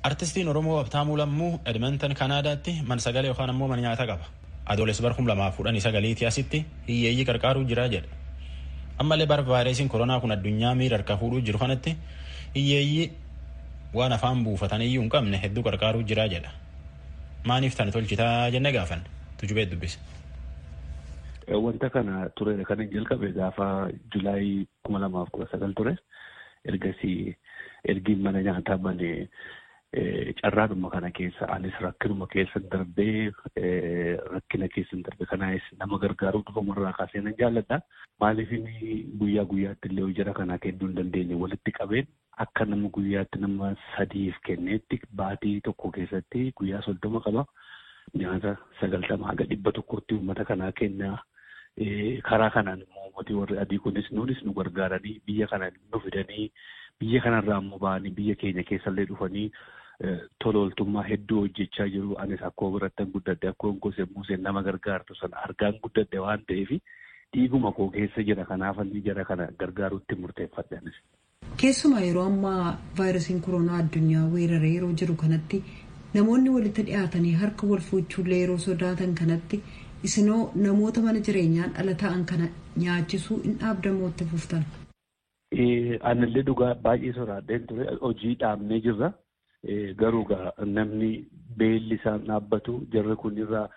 Artistiin Oromoo Abtaamuu Lammuu Edmonton Kanaadaatti man sagalee yookaan ammoo man nyaata qaba. Adoolessa barkum 2019 asitti hiyyeeyyii qarqaaruu jira jedha. Ammallee bara vaayirasiin koronaa kun addunyaa miira harka fuudhuu jiru kanatti hiyyeeyyii waan afaan buufataniyyuu hin qabne hedduu qarqaaruu jira jedha. Maaniif tani tolchitaa jenne gaafan tujubee dubbise. Wanta kana ture kan jalqabe gaafa Julaay 2019 ture. Ergi mana nyaataa banee carraadhuma kana keessa anis rakkinuma keessa darbee rakkina keessa darbe kanaas nama gargaaruu dhufumarraa kaasee nan jaalladha. Maaliif guyyaa guyyaatti illee hojii kana kennuu hin dandeenye walitti qabeen akka nama guyyaatti nama 3 kenneetti baatii tokko keessatti guyyaa 30 qaba. Nyaata 90 haga 100tti uummata kanaa kennaa. Karaa kanaan immoo mootii warri adii kunis nuunis nu gargaaranii biyya kana nu fidanii biyya kanarraa immoo ba'anii biyya keenya keessallee dhufanii tolooltummaa hedduu hojjechaa jiru. Anis akkoo birattan guddadde akkoo gosee muuseen nama gargaartu sana argaan guddadde waan ta'eef dhiiguma koo keessa jira. Kanaaf inni jara kana gargaaruutti murteeffadhe anis. Keessumaa yeroo ammaa vaayirasiin koronaa addunyaa weeraree yeroo jiru kanatti namoonni walitti dhiyaatanii harka wal fuuchuullee yeroo sodaatan kanatti isinoo namoota mana jireenyaan ala ta'an kana nyaachisuu hin dhaabdamootti fuftan. Anillee dhugaa baay'ee sodaadheen ture. Hojii dhaabnee jirra. Garuu namni beelli isaan dhaabbatu jarri kunirraa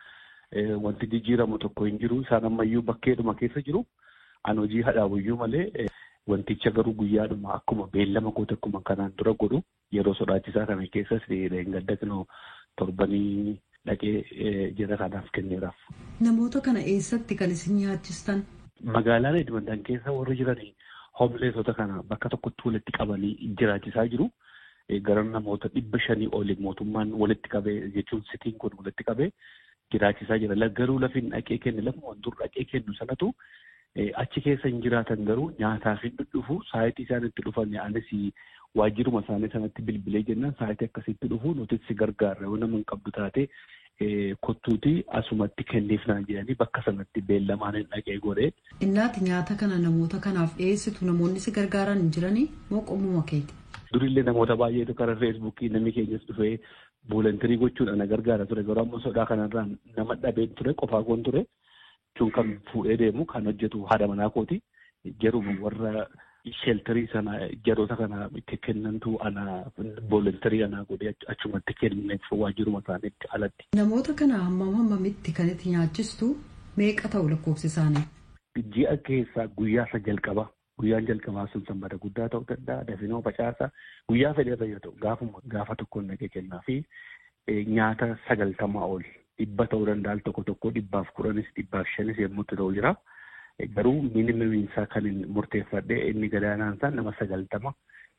wanti jijjiiramu tokko hin jiru. Isaan ammayyuu bakkeedhuma keessa jiru. An hojii hadhaabuyyuu malee wanticha garuu guyyaadhuma akkuma beellama koota akkuma kanaan dura godhu yeroo sodaachisaa kana keessas gaddakinoo torbanii dhaqee jira kanaaf kenneeraaf. Namoota kana eessatti kan isin nyaachistan? Magaalaa Edmonton keessa warri jiranii hoomleesota kana bakka tokkotti walitti qabanii jiraachisaa jiru. Gara namoota 500 oliin mootummaan walitti qabee jechuun sitiin kun walitti qabee jiraachisaa jira. Garuu lafin dhaqee kenne lafa wantoota dhaqee kennu sanatu achi keessa hin jiraatan garuu nyaataaf hin dhufu saayitii isaan itti dhufan anis waajjiruma isaanii sanatti bilbilee jennaan saayitii akkasitti dhufu nuti si gargaarra yoo nama hin qabdu taate kottuuti asumatti kenniif naan jedhanii bakka sanatti beellamaan hin dhaqee godhee. Innaati nyaata kana namoota kanaaf dhiyeessitu namoonni si gargaaran hin jiranii moo qomuma keeti? Durillee namoota baay'eetu karaa feesbuukii namni keenyas dhufee boolontarii gochuudhaan na gargaara ture. Garuu ammoo sodaa kanarraan nama dhabeen ture qofaa goon ture. Jechuun kan fuudhee deemu kan hojjetu haadha manaa kooti. Jaruma warra sheeltarii sana jaroota kana itti kennantu ana boolontarii anaa godhee achumatti kenneef waajjiruma isaaniitti alatti. Namoota kana hammamitti kan itti nyaachistu meeqa ta'u lakkoofsi isaanii? Ji'a keessaa guyyaa 9 qaba. Guyyaan jalqabaa sun sanbata guddaa ta'uu danda'a. Dafinoo facaasa guyyaa fedheerra yoo ta'u gaafa tokkoon naqee kennaa fi nyaata 90 ol 100 ta'uu danda'a. Tokko 110 105 yommuu ta'u jira. Garuu minimimiinsaa kan murteeffadhe inni gadaanaan isaa nama 90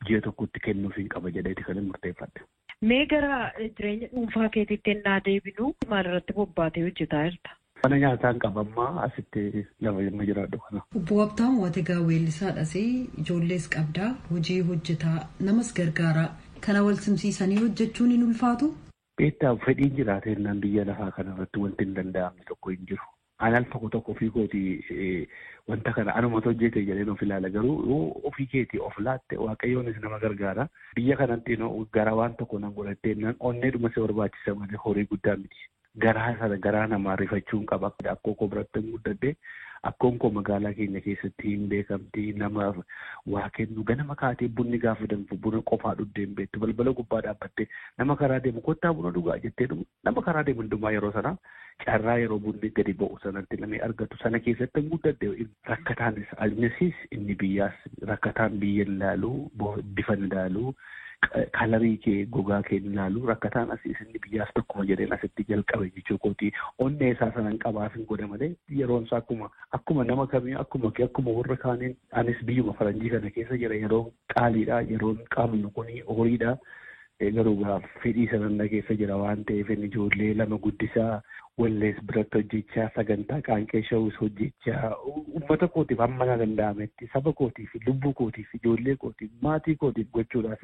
ji'a tokkotti kennuuf hin qaba jedheeti kan murteeffadhe. Mee gara jireenya dhuunfaa keetiitti ennaa deebinu maalirratti bobbaatee hojjetaa jirta? Mana nyaataan qabammaa asitti lama yemmuu jiraadhu kana. Obbo Abtaamuu ati weellisaadhas ijoollees qabdaa hojii hojjetaa namas gargaaraa kana wal simsiisanii hojjechuun hin ulfaatu? Beektaa fedhiin jiraatee naan biyya lafaa kanarratti wanti hin danda'amne tokko hin jiru. An alfa tokko ofii kooti wanta kana anumatu hojjete jedheen of ilaala garuu ofii keetii of laatte waaqayyoonis nama gargaara. Biyya kanatti gara waan tokko nan godhattee nan onneedhuma si barbaachisa malee horii guddaa miti. Garaa namaa rifachuun qaba. Akkoo koo biratti guddadde akkoon koo magaalaa keenya keessatti hin beekamti nama waa kennu ganama kaatee bunni gaafa danfu buna qofaa dhuddeen beektu balbala gubbaa dhaabbattee nama karaa deemu kottaa buna dhugaa jettee nama karaa deemu hundumaa yeroo sana carraa yeroo bunni gadi ba'u sanatti namni argatu sana keessatti guddadde rakkataanis almesis inni biyyaas rakkataan biyya ilaalu bifan ilaalu. Kalarii kee gogaa kee ilaalu rakkataan asii inni biyyaas tokkuma jedheen asitti jalqabe jechuu kooti onnee isaa sanan qabaaf hin godhe malee yeroon isaa akkuma nama kamii akkuma warra kaaniin anis biyyuma faranjii kana keessa jira yeroon qaaliidha yeroon qabnu kuni horiidha garuu fedhii sanan keessa jira waan ta'eef inni ijoollee 2 guddisaa wallees biratti hojjechaa sagantaa qaanqee shawus hojjechaa uummata kootiif hamma na danda'ametti saba kootiif lubbuu kootiif ijoollee kootiif maatii kootiif gochuudhaaf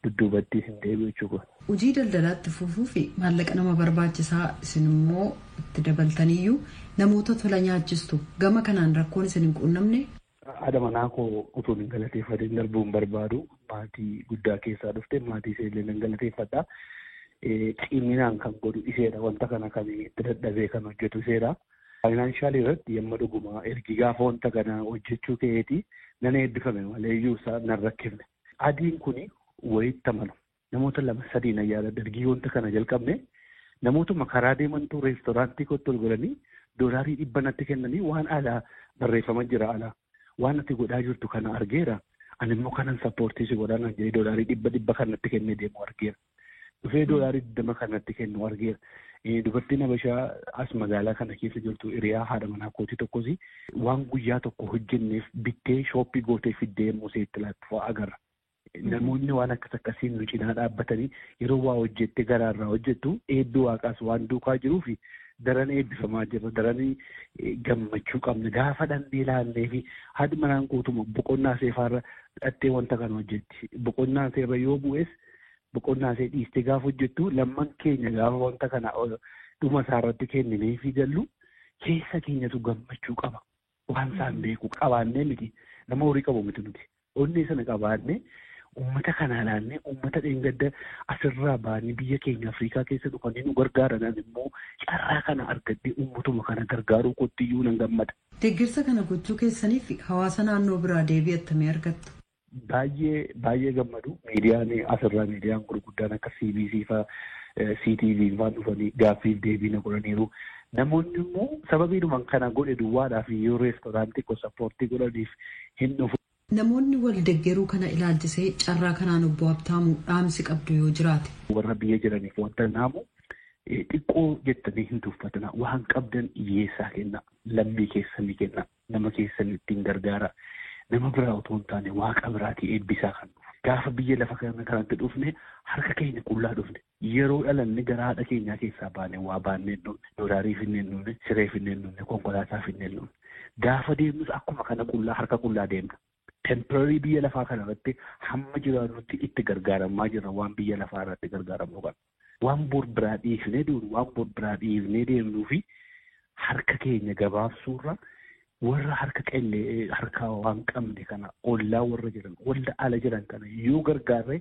dudduubatti hin deebi'u jechuudha. Hojii daldalaatti fufuu fi maallaqa nama barbaachisaa isin immoo itti dabaltaniyyuu namoota tola nyaachistu gama kanaan rakkoon isin hin quunnamne? haadha manaa koo utuun hin galateeffatin darbuun barbaadu. Maatii guddaa keessaa dhufte maatii ishee nan galateeffadha. Ciminaan kan godhu iseedha. Wanta kana kan itti dadhabee kan hojjetu iseedha. Faayinaanshaal irratti yemma dhuguma ergi gaafa wanta kana hojjechuu ka'eeti nan eebbifame malee iyyuu isaa nan rakkifne. Adiin kuni wayitti amanu. Namoota 2-3 na yaada ergi wanta kana jalqabne namootuma karaa deemantu reestooraantii kottu ol godhanii doolaarii 100 natti kennanii waan alaa barreeffama jira alaa. Waan ati godhaa jirtu kana argeera. Ani immoo kanan sappoortii si godhaa nan jedhee doolaarii 100 kan natti kennee deemu argeera. Dhufee doolaarii 20 kan natti kennu argeera. Dubartiin Habashaa as magaalaa kana keessa jirtu hiriyaa haadha manaa kootii tokkos waan guyyaa tokko hojjenneef bittee shooppii gootee fiddee museetti laattu agarra. Namoonni waan akkas akkasiin nu cinaa dhaabbatanii yeroo waa hojjette garaarraa hojjettu eebbi waaqaas waan duukaa jiruuf daran eebbifamaa jirra. Daran gammachuu qabna. Gaafa dhannee ilaallee fi haadhi manaan guutuma boqonnaa seefaarra dhattee wanta kana hojjetti. Boqonnaa seerra yoo bu'es boqonnaa see dhiistee gaafa hojjettu lamman keenya gaafa wanta kana dhuma isaarratti kenninee fi gallu keessa keenyatu gammachuu qaba. Waan isaan beeku qabaannee miti. Nama horii qabu miti nuti. Onnee sana qabaannee uummata kana ilaannee uummata dheengadda asirraa ba'anii biyya keenya Afrikaa keessa dhufanii nu gargaaran immoo carraa kana argattee uummatuma kana gargaaruu kottiyyuu nan gammada. Deeggarsa kana gochuu keessaniif hawaasa naannoo biraa deebii attamii argattu? Baay'ee gammadu. Miidiyaan asirraa miidiyaan gurguddaan akka CBC fa'aa CTV fa'aan dhufanii gaaffiif deebii na godhaniiru. Namoonni immoo sababiidhumaan kana godhe duwwaadhaaf yoo reestooraantii ko sappoortii godhaniif hin dhufu. Namoonni wal deeggaruu kana ilaalchisee carraa kanaan obbo Habtaamuu dhaamsi qabdu yoo jiraate. Warra biyya jiraniif wanta naamu xiqqoo jettanii hin tuffatana. Waan qabdan hiyyeessaa kenna. Lammii keessanii kenna. Nama keessanii ittiin gargaara. Nama biraa otoo hin taane waaqa biraatii eebbisaa kan dhufu. Gaafa biyya lafa kanatti dhufne harka keenya qullaa dhufne. Yeroo dhalanne gara haadha keenyaa keessaa baane waa baannee dhufne. Doolaarii finneen dhufne, siree finneen dhufne, konkolaataa finneen dhufne. Gaafa deemnus akkuma kana qullaa harka qullaa deemna. Temporary biyya lafaa kanarratti hamma jiraannutti itti gargaaramaa jirra waan biyya lafaa irratti gargaaramuu qabna. Waan bor biraa dhiifnee deemnu, waan bor biraa dhiifnee deemnuu fi harka keenya gabaabsuurra warra harka waan qabne kana ollaa warra jiran, walla ala jiran kana yoo gargaarre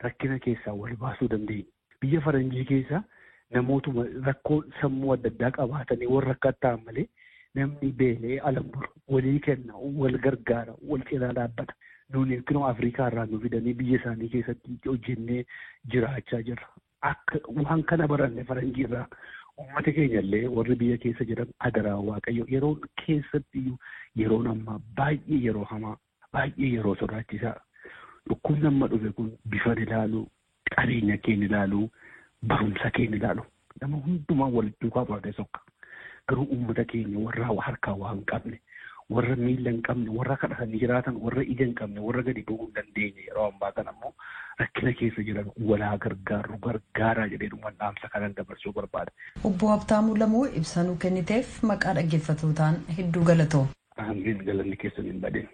rakkina keessaa wal baasuu dandeenya. Biyya faranjii keessa namootuma rakkoo sammuu adda addaa qabaatanii warra akka ta'an malee namni beelee alamburu walii kenna, wal gargaara, wal cinaa dhaabbata. Nuuni kunoo Afrikaa irraa nu fidanii biyya isaanii keessatti hojjennee jiraachaa jirra. Akka waan kana baranne faranjii irraa uummata keenya illee warri biyya keessa jiran adaraa waaqayyo yeroo keessatti yeroon ammaa baay'ee yeroo hamaa, baay'ee yeroo sodaachisaa. Dhukkubni amma dhufe kun bifa ilaaluu, qabeenya keenya ilaaluu, barumsa keenya ilaaluu. Nama hundumaa wal duukaa baatee sokka. Garuu uummata keenya warra harkaa waa hin qabne, warra miila hin qabne, warra kadhatanii jiraatan, warra ija hin qabne, warra gadi bu'uu hin dandeenye yeroo ammaa kana immoo rakkina keessa jiran walaa gargaaraa jedhee dhumaan dhaamsa kanan dabarsuu barbaada. Obbo Habtaamuu Lamoo ibsa nuu kenniteef maqaa dhaggeeffatootaan hedduu galatoomi. Galanni keessan hin badin.